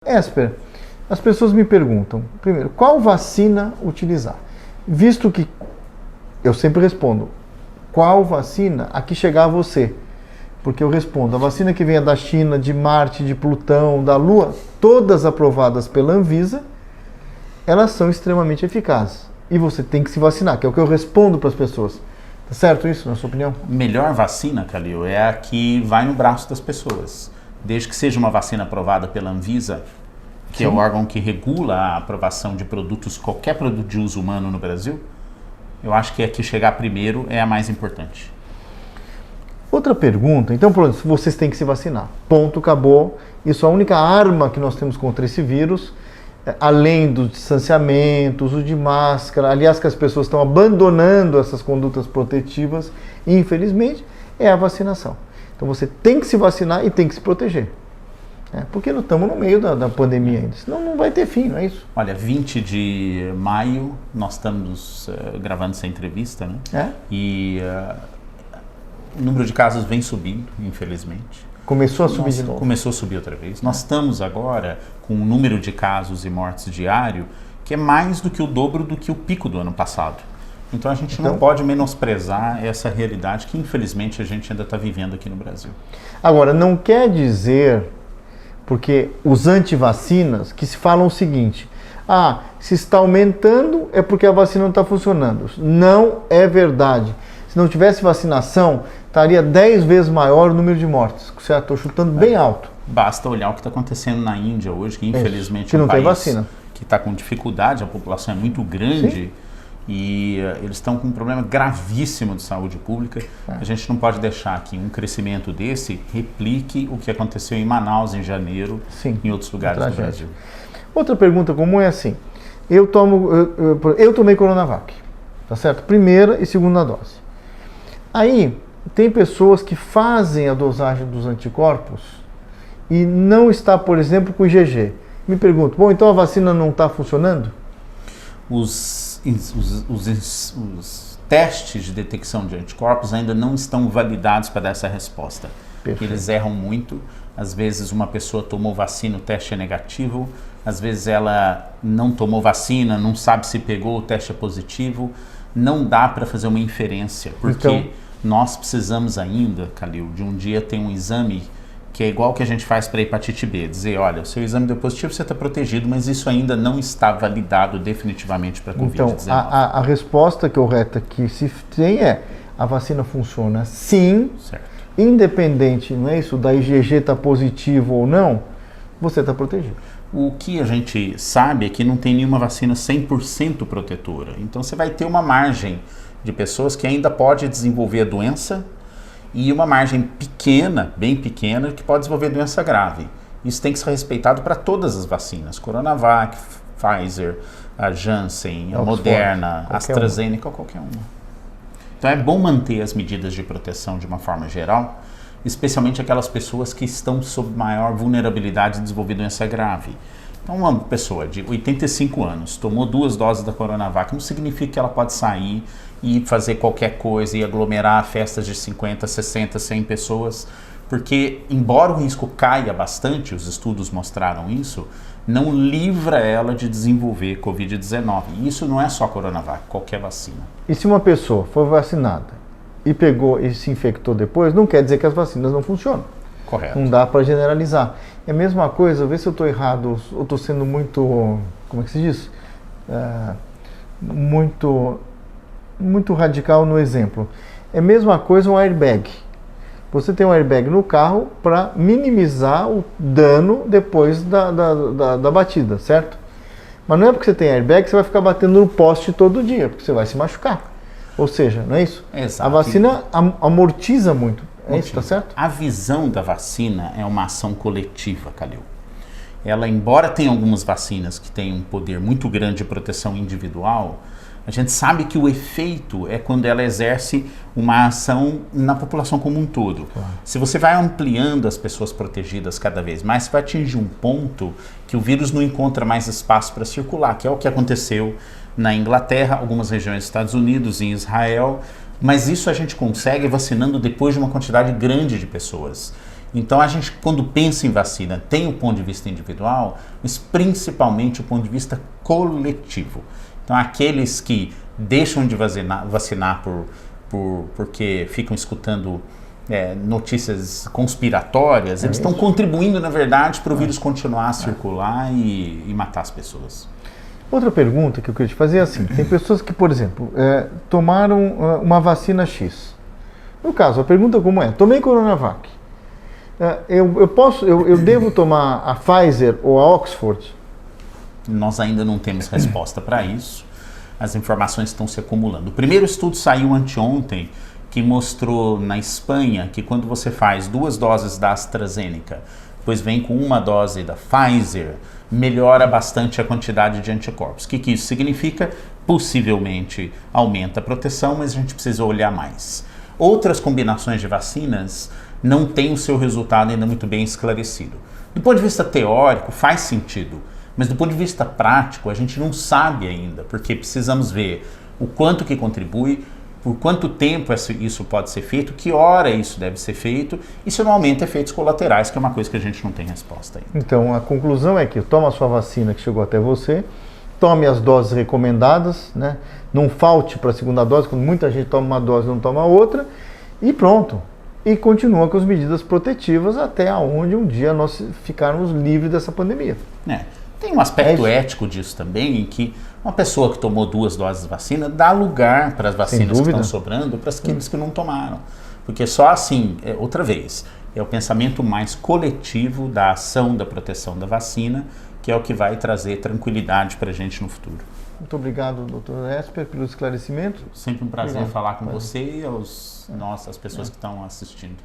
Esper, as pessoas me perguntam, primeiro, qual vacina utilizar? Visto que eu sempre respondo, qual vacina a que chegar a você? Porque eu respondo, a vacina que venha da China, de Marte, de Plutão, da Lua, todas aprovadas pela Anvisa, elas são extremamente eficazes. E você tem que se vacinar, que é o que eu respondo para as pessoas. Tá certo isso, na sua opinião? Melhor vacina, Calil, é a que vai no braço das pessoas. Desde que seja uma vacina aprovada pela Anvisa, que Sim. é o órgão que regula a aprovação de produtos, qualquer produto de uso humano no Brasil, eu acho que a que chegar primeiro é a mais importante. Outra pergunta, então, por exemplo, vocês têm que se vacinar. Ponto, acabou. Isso é a única arma que nós temos contra esse vírus, além do distanciamento, uso de máscara. Aliás, que as pessoas estão abandonando essas condutas protetivas, infelizmente, é a vacinação. Então você tem que se vacinar e tem que se proteger. Porque não estamos no meio da pandemia ainda, senão não vai ter fim, não é isso? Olha, 20 de maio, nós estamos gravando essa entrevista, né? E o número de casos vem subindo, infelizmente. Começou a subir de novo. Começou a subir outra vez. Nós estamos agora com um número de casos e mortes diário que é mais do que o dobro do que o pico do ano passado. Então a gente não pode menosprezar essa realidade que infelizmente a gente ainda está vivendo aqui no Brasil. Agora, não quer dizer, porque os antivacinas que se falam o seguinte, se está aumentando é porque a vacina não está funcionando. Não é verdade. Se não tivesse vacinação, estaria 10 vezes maior o número de mortes. Certo? Estou chutando bem alto. Basta olhar o que está acontecendo na Índia hoje, que infelizmente que não é um tem país vacina. Que está com dificuldade, a população é muito grande. Sim. E eles estão com um problema gravíssimo de saúde pública. A gente não pode deixar que um crescimento desse replique o que aconteceu em Manaus em janeiro, em outros lugares do Brasil. Outra pergunta comum é assim, eu tomei Coronavac, tá certo? Primeira e segunda dose. Aí tem pessoas que fazem a dosagem dos anticorpos e não está, por exemplo, com IgG. Me pergunto, bom, então a vacina não está funcionando? Os testes de detecção de anticorpos ainda não estão validados para dar essa resposta. Perfeito. Eles erram muito. Às vezes uma pessoa tomou vacina, o teste é negativo. Às vezes ela não tomou vacina, não sabe se pegou, o teste é positivo. Não dá para fazer uma inferência, porque nós precisamos ainda, Calil, de um dia ter um exame que é igual que a gente faz para hepatite B, dizer, olha, o seu exame deu positivo, você está protegido, mas isso ainda não está validado definitivamente para a Covid-19. Então, a resposta correta que se tem é, a vacina funciona sim, certo. Independente, não é isso, da IgG estar positivo ou não, você está protegido. O que a gente sabe é que não tem nenhuma vacina 100% protetora, então você vai ter uma margem de pessoas que ainda pode desenvolver a doença, e uma margem pequena, bem pequena, que pode desenvolver doença grave. Isso tem que ser respeitado para todas as vacinas. Coronavac, Pfizer, a Janssen, a Moderna, a AstraZeneca, qualquer uma. Então é bom manter as medidas de proteção de uma forma geral, especialmente aquelas pessoas que estão sob maior vulnerabilidade de desenvolver doença grave. Então uma pessoa de 85 anos tomou 2 doses da Coronavac, não significa que ela pode sair e fazer qualquer coisa e aglomerar festas de 50, 60, 100 pessoas, porque embora o risco caia bastante, os estudos mostraram isso, não livra ela de desenvolver Covid-19. E isso não é só Coronavac, qualquer vacina. E se uma pessoa for vacinada e pegou e se infectou depois, não quer dizer que as vacinas não funcionam. Correto. Não dá para generalizar. É a mesma coisa, vê se eu estou errado, ou estou sendo muito, como é que se diz? Muito radical no exemplo. É a mesma coisa um airbag. Você tem um airbag no carro para minimizar o dano depois da batida, certo? Mas não é porque você tem airbag que você vai ficar batendo no poste todo dia, porque você vai se machucar. Ou seja, não é isso? Exato. A vacina amortiza muito. É isso, tá certo? A visão da vacina é uma ação coletiva, Calil. Ela, embora tenha algumas vacinas que têm um poder muito grande de proteção individual, a gente sabe que o efeito é quando ela exerce uma ação na população como um todo. Claro. Se você vai ampliando as pessoas protegidas cada vez mais, você vai atingir um ponto que o vírus não encontra mais espaço para circular, que é o que aconteceu na Inglaterra, algumas regiões dos Estados Unidos, em Israel, mas isso a gente consegue vacinando depois de uma quantidade grande de pessoas. Então a gente, quando pensa em vacina, tem o ponto de vista individual, mas principalmente o ponto de vista coletivo. Então aqueles que deixam de vacinar porque ficam escutando notícias conspiratórias, eles estão contribuindo, na verdade, para o vírus continuar a circular e matar as pessoas. Outra pergunta que eu queria te fazer é assim, tem pessoas que, por exemplo, tomaram uma vacina X. No caso, a pergunta como é, tomei Coronavac, eu devo tomar a Pfizer ou a Oxford? Nós ainda não temos resposta para isso, as informações estão se acumulando. O primeiro estudo saiu anteontem, que mostrou na Espanha que quando você faz 2 doses da AstraZeneca, depois vem com 1 dose da Pfizer, melhora bastante a quantidade de anticorpos. O que isso significa? Possivelmente aumenta a proteção, mas a gente precisa olhar mais. Outras combinações de vacinas não têm o seu resultado ainda muito bem esclarecido. Do ponto de vista teórico, faz sentido, mas do ponto de vista prático, a gente não sabe ainda, porque precisamos ver o quanto que contribui, por quanto tempo isso pode ser feito, que hora isso deve ser feito e se não aumenta efeitos colaterais, que é uma coisa que a gente não tem resposta ainda. Então, a conclusão é que toma a sua vacina que chegou até você, tome as doses recomendadas, né? Não falte para a segunda dose, quando muita gente toma uma dose e não toma outra, e pronto. E continua com as medidas protetivas até onde um dia nós ficarmos livres dessa pandemia. Tem um aspecto ético disso também, em que uma pessoa que tomou 2 doses de vacina dá lugar para as vacinas que estão sobrando para aqueles que não tomaram. Porque só assim, outra vez, é o pensamento mais coletivo da ação da proteção da vacina, que é o que vai trazer tranquilidade para a gente no futuro. Muito obrigado, Dr. Esper, pelo esclarecimento. Sempre um prazer falar com você e as pessoas que estão assistindo.